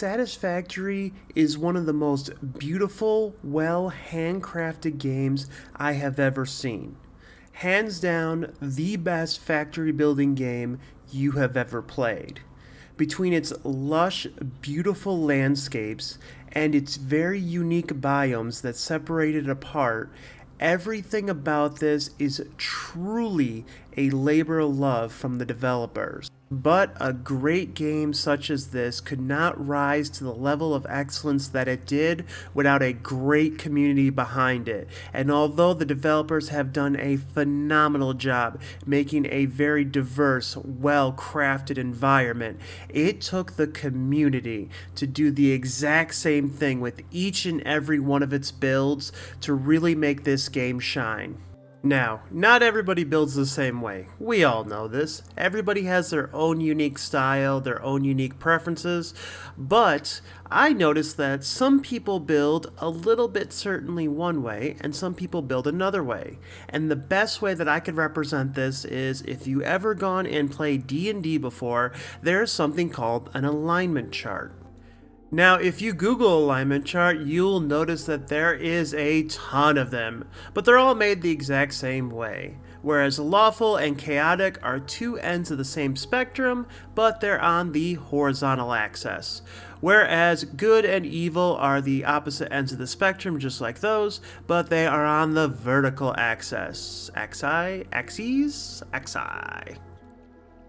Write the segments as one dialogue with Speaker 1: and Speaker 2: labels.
Speaker 1: Satisfactory is one of the most beautiful, well handcrafted games I have ever seen. Hands down, the best factory building game you have ever played. Between its lush, beautiful landscapes and its very unique biomes that separate it apart, everything about this is truly a labor of love from the developers. But a great game such as this could not rise to the level of excellence that it did without a great community behind it. And although the developers have done a phenomenal job making a very diverse, well-crafted environment, it took the community to do the exact same thing with each and every one of its builds to really make this game shine. Now, not everybody builds the same way. We all know this. Everybody has their own unique style, their own unique preferences, but I noticed that some people build a little bit certainly one way, and some people build another way. And the best way that I could represent this is if you ever gone and played D&D before, there's something called an alignment chart. Now, if you Google alignment chart, you'll notice that there is a ton of them, but they're all made the exact same way. Whereas lawful and chaotic are two ends of the same spectrum, but they're on the horizontal axis. Whereas good and evil are the opposite ends of the spectrum, just like those, but they are on the vertical axis. Axes.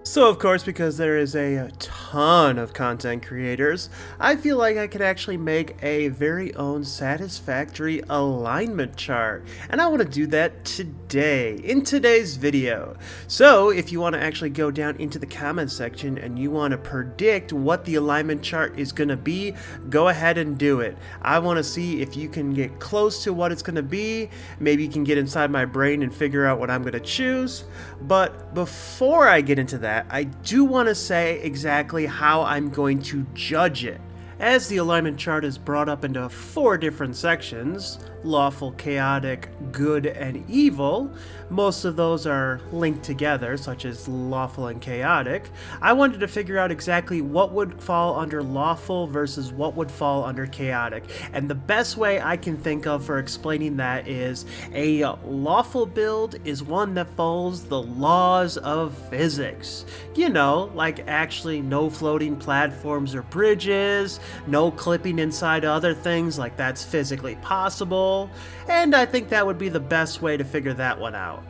Speaker 1: So of course, because there is a ton of content creators, I feel like I could actually make a very own satisfactory alignment chart. And I want to do that today, in today's video. So if you want to actually go down into the comments section and you want to predict what the alignment chart is going to be, go ahead and do it. I want to see if you can get close to what it's going to be. Maybe you can get inside my brain and figure out what I'm going to choose. But before I get into that, I do want to say exactly how I'm going to judge it. As the alignment chart is brought up into 4 different sections, lawful, chaotic, good, and evil, most of those are linked together, such as lawful and chaotic, I wanted to figure out exactly what would fall under lawful versus what would fall under chaotic. And the best way I can think of for explaining that is a lawful build is one that follows the laws of physics. You know, like actually no floating platforms or bridges, no clipping inside other things like that's physically possible, and I think that would be the best way to figure that one out.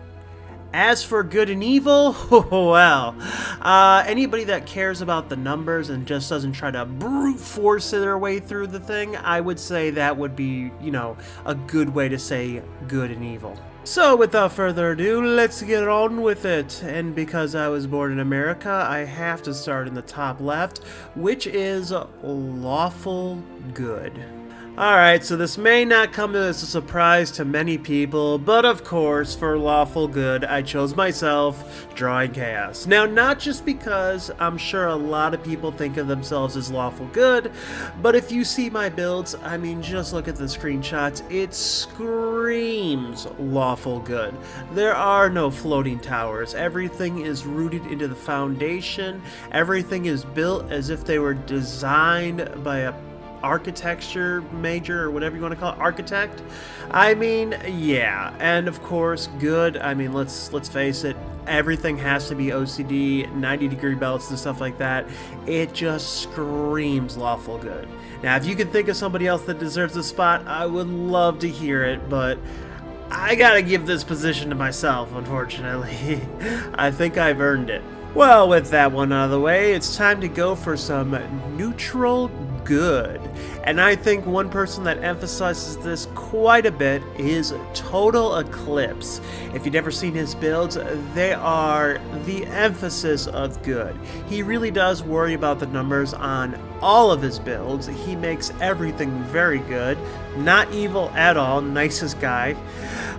Speaker 1: As for good and evil, well, anybody that cares about the numbers and just doesn't try to brute force their way through the thing, I would say that would be, a good way to say good and evil. So without further ado, let's get on with it. And because I was born in America, I have to start in the top left, which is lawful good. Alright, so this may not come as a surprise to many people, but of course, for lawful good, I chose myself, drawing chaos. Now, not just because I'm sure a lot of people think of themselves as lawful good, but if you see my builds, I mean, just look at the screenshots, it screams lawful good. There are no floating towers, everything is rooted into the foundation, everything is built as if they were designed by a architecture major, or whatever you want to call it, architect. I mean, yeah, and of course, good. I mean, let's face it, everything has to be OCD, 90-degree belts and stuff like that. It just screams lawful good. Now, if you can think of somebody else that deserves a spot, I would love to hear it, but I gotta give this position to myself, unfortunately. I think I've earned it. Well, with that one out of the way, it's time to go for some neutral good. And I think one person that emphasizes this quite a bit is Total Eclipse. If you've never seen his builds, they are the emphasis of good. He really does worry about the numbers on all of his builds. He makes everything very good. Not evil at all, nicest guy.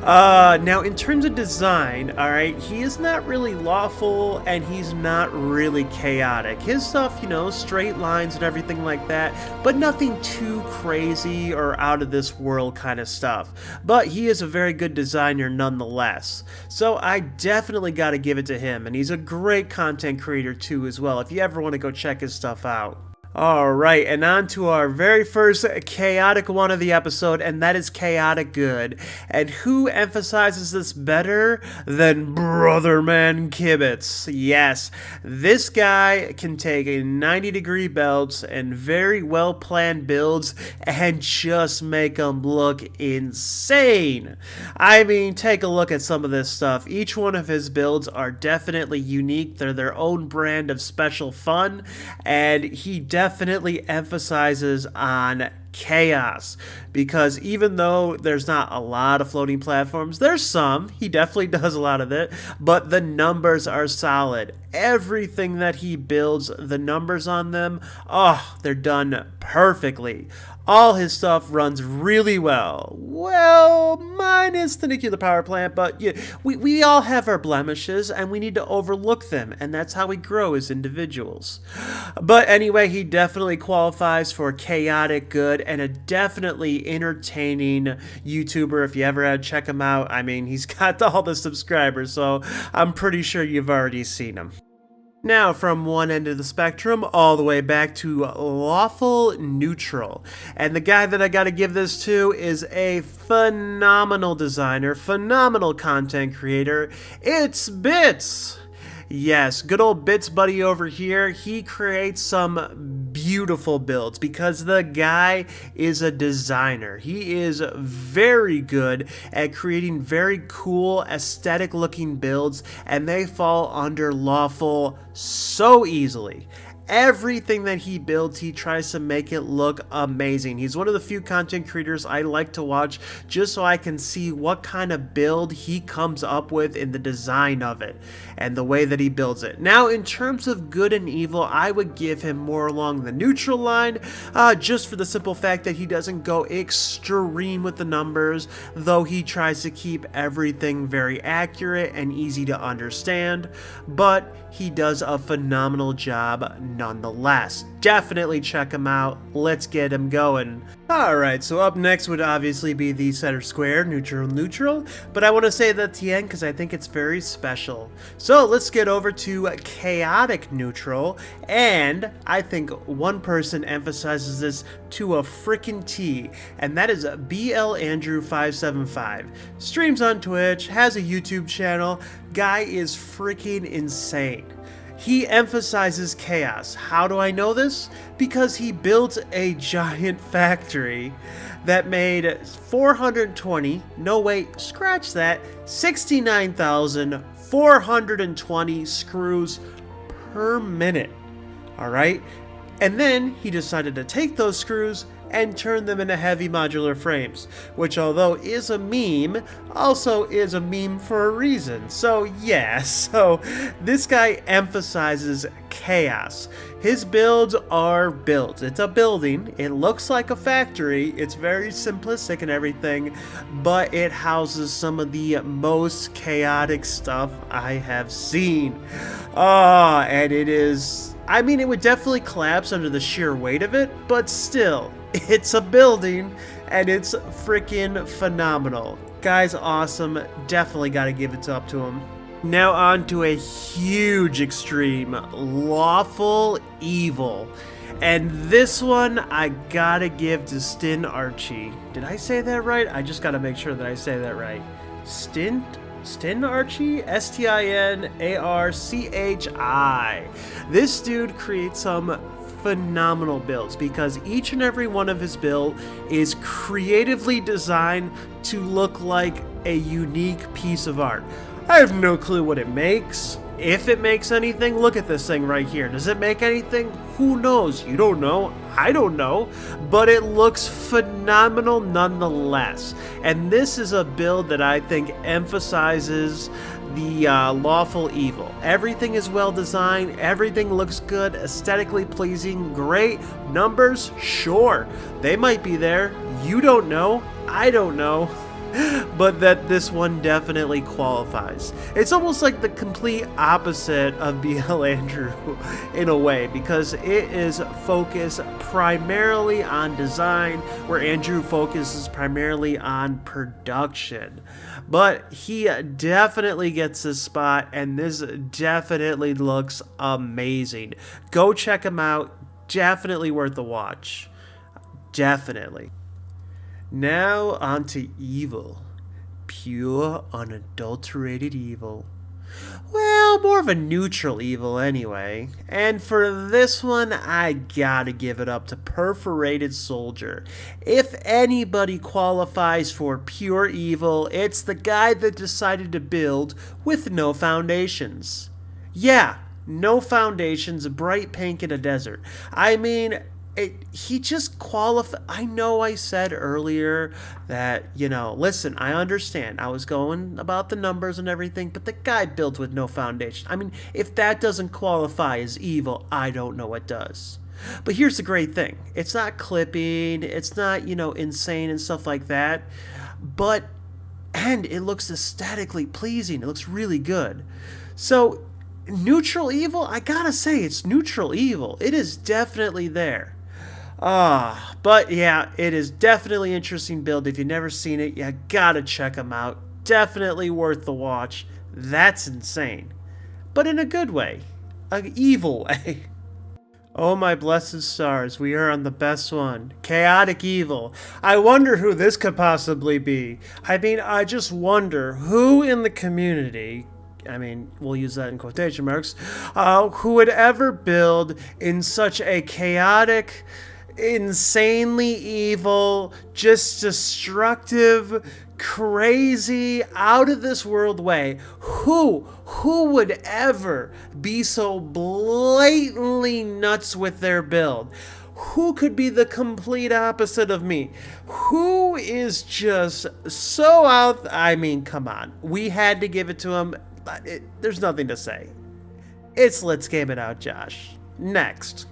Speaker 1: Now, in terms of design, alright, he is not really lawful and he's not really chaotic. His stuff, straight lines and everything like that, but nothing too crazy or out of this world kind of stuff. But he is a very good designer nonetheless. So I definitely got to give it to him, and he's a great content creator too as well, if you ever want to go check his stuff out. All right, and on to our very first chaotic one of the episode, and that is chaotic good. And who emphasizes this better than Brother Man Kibitz? Yes, this guy can take a 90-degree belts and very well planned builds and just make them look insane. I mean, take a look at some of this stuff. Each one of his builds are definitely unique. They're their own brand of special fun, and he definitely emphasizes on chaos, because even though there's not a lot of floating platforms, there's some. He definitely does a lot of it, but the numbers are solid. Everything that he builds, the numbers on them, oh, they're done perfectly. All his stuff runs really well. Well, minus the nuclear power plant, but yeah, we all have our blemishes and we need to overlook them, and that's how we grow as individuals. But anyway, he definitely qualifies for chaotic good and a definitely entertaining YouTuber. If you ever had to check him out, I mean, he's got all the subscribers, so I'm pretty sure you've already seen him. Now, from one end of the spectrum all the way back to Lawful Neutral. And the guy that I gotta give this to is a phenomenal designer, phenomenal content creator. It's Bits! Yes, good old Bits buddy over here. He creates some beautiful builds because the guy is a designer. He is very good at creating very cool, aesthetic looking builds, and they fall under Lawful so easily. Everything that he builds, he tries to make it look amazing. He's one of the few content creators I like to watch just so I can see what kind of build he comes up with in the design of it and the way that he builds it. Now, in terms of good and evil, I would give him more along the neutral line, just for the simple fact that he doesn't go extreme with the numbers, though he tries to keep everything very accurate and easy to understand, but he does a phenomenal job nonetheless. Definitely check him out. Let's get him going. Alright, so up next would obviously be the center square, neutral, but I want to say that at the end because I think it's very special. So let's get over to chaotic neutral, and I think one person emphasizes this to a freaking T, and that is BL Andrew 575. Streams on Twitch, has a YouTube channel, guy is freaking insane. He emphasizes chaos. How do I know this? Because he built a giant factory that made 420, no wait, scratch that, 69,420 screws per minute. Alright? And then he decided to take those screws and turn them into heavy modular frames, which although is a meme, also is a meme for a reason. So yeah, so this guy emphasizes chaos. His builds are built. It's a building, it looks like a factory, it's very simplistic and everything, but it houses some of the most chaotic stuff I have seen. And it is, I mean, it would definitely collapse under the sheer weight of it, but still, it's a building, and it's freaking phenomenal. Guy's awesome. Definitely got to give it up to him. Now on to a huge extreme, Lawful Evil. And this one I gotta give to Stin Archie. Did I say that right? I just gotta make sure that I say that right. Stin Archie? STINARCHI. This dude creates some phenomenal builds because each and every one of his build is creatively designed to look like a unique piece of art. I have no clue what it makes. If it makes anything, look at this thing right here. Does it make anything? Who knows? You don't know. I don't know. But it looks phenomenal nonetheless. And this is a build that I think emphasizes the Lawful Evil. Everything is well designed. Everything looks good. Aesthetically pleasing. Great. Numbers? Sure. They might be there. You don't know. I don't know. But that this one definitely qualifies. It's almost like the complete opposite of BL Andrew in a way, because it is focused primarily on design, where Andrew focuses primarily on production. But he definitely gets this spot, and this definitely looks amazing. Go check him out. Definitely worth a watch. Definitely. Now on to evil. Pure, unadulterated evil. Well, more of a neutral evil anyway. And for this one, I gotta give it up to Perforated Soldier. If anybody qualifies for pure evil, it's the guy that decided to build with no foundations. Yeah, no foundations, bright pink in a desert. I mean, he just qualified. I know I said earlier that, listen, I understand. I was going about the numbers and everything, but the guy built with no foundation. I mean, if that doesn't qualify as evil, I don't know what does. But here's the great thing, it's not clipping, it's not, insane and stuff like that, and it looks aesthetically pleasing. It looks really good. So, neutral evil, I gotta say, it's neutral evil. It is definitely there. But yeah, it is definitely an interesting build. If you've never seen it, you gotta check them out. Definitely worth the watch. That's insane. But in a good way. An evil way. Oh my blessed stars, we are on the best one. Chaotic evil. I wonder who this could possibly be. I mean, I just wonder who in the community, we'll use that in quotation marks, who would ever build in such a chaotic, insanely evil, just destructive, crazy, out of this world way. Who would ever be so blatantly nuts with their build? Who could be the complete opposite of me? Who is just so out? Come on. We had to give it to him. There's nothing to say. It's Let's Game It Out, Josh. Next.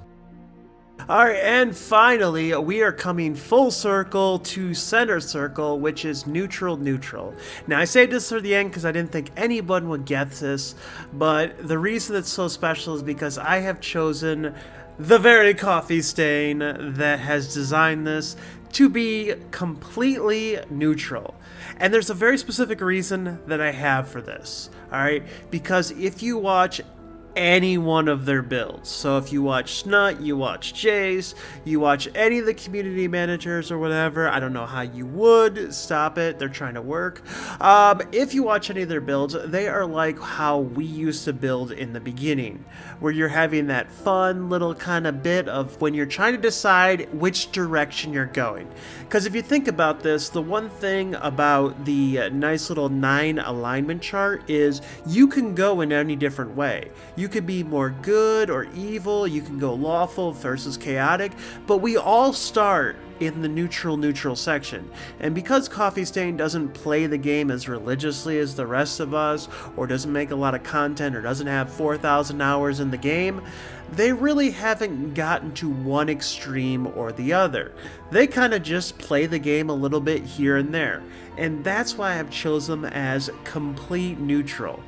Speaker 1: Alright, and finally, we are coming full circle to center circle, which is neutral. Now, I saved this for the end because I didn't think anyone would get this, but the reason it's so special is because I have chosen the very coffee stain that has designed this to be completely neutral. And there's a very specific reason that I have for this, alright? Because if you watch any one of their builds. So if you watch Snut, you watch Jace, you watch any of the community managers or whatever, I don't know how you would, stop it, they're trying to work. If you watch any of their builds, they are like how we used to build in the beginning, where you're having that fun little kind of bit of when you're trying to decide which direction you're going. Because if you think about this, the one thing about the nice little 9 alignment chart is you can go in any different way. You could be more good or evil, you can go lawful versus chaotic, but we all start in the neutral section. And because Coffee Stain doesn't play the game as religiously as the rest of us, or doesn't make a lot of content, or doesn't have 4,000 hours in the game, they really haven't gotten to one extreme or the other. They kind of just play the game a little bit here and there. And that's why I've chosen them as complete neutral.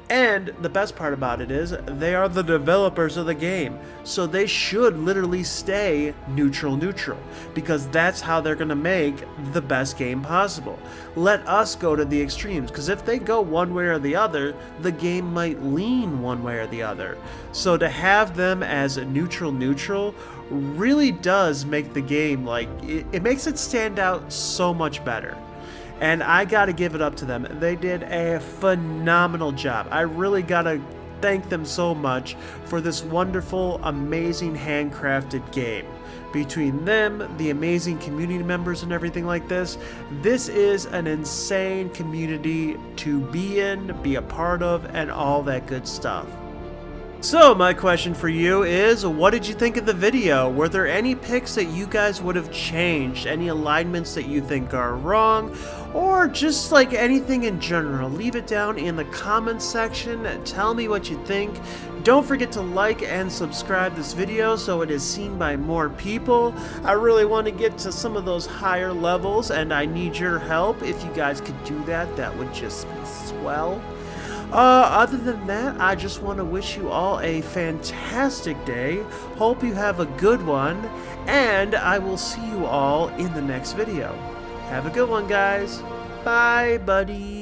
Speaker 1: And the best part about it is they are the developers of the game, so they should literally stay neutral, because that's how they're going to make the best game possible. Let us go to the extremes, because if they go one way or the other, the game might lean one way or the other. So to have them as neutral really does make the game, it makes it stand out so much better. And I gotta give it up to them. They did a phenomenal job. I really gotta thank them so much for this wonderful, amazing handcrafted game. Between them, the amazing community members and everything like this is an insane community to be in, be a part of, and all that good stuff. So my question for you is, what did you think of the video? Were there any picks that you guys would have changed? Any alignments that you think are wrong? Or just anything in general? Leave it down in the comments section. Tell me what you think. Don't forget to like and subscribe this video so it is seen by more people. I really want to get to some of those higher levels, and I need your help. If you guys could do that, that would just be swell. Other than that, I just want to wish you all a fantastic day. Hope you have a good one, and I will see you all in the next video. Have a good one, guys. Bye, buddy.